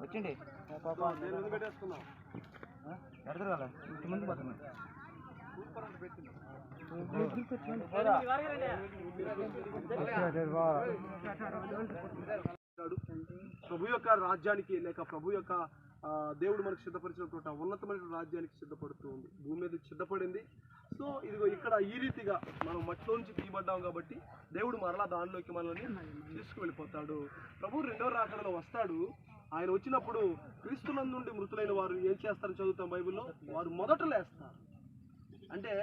వచ్చిండి పెట్టేసుకున్నాం ఎడగల ఇంటి ముందు పోతున్నాం ప్రభు యొక్క రాజ్యానికి లేక ప్రభు యొక్క దేవుడు మనకు సిద్ధపరిచినటువంటి ఉన్నతమైన రాజ్యానికి సిద్ధపడుతూ ఉంది. భూమి మీద సిద్ధపడింది. సో ఇదిగో ఇక్కడ ఈ రీతిగా మనం మట్టిలో నుంచి తీయబడ్డాం కాబట్టి దేవుడు మరలా దానిలోకి మనల్ని తీసుకువెళ్ళిపోతాడు. ప్రభు రెండవ రాకడలో వస్తాడు. ఆయన వచ్చినప్పుడు క్రీస్తునందు నుండి మృతులైన వారు ఏం చేస్తారని చదువుతాం బైబిల్లో. వారు మొదట లేస్తారు. అంటే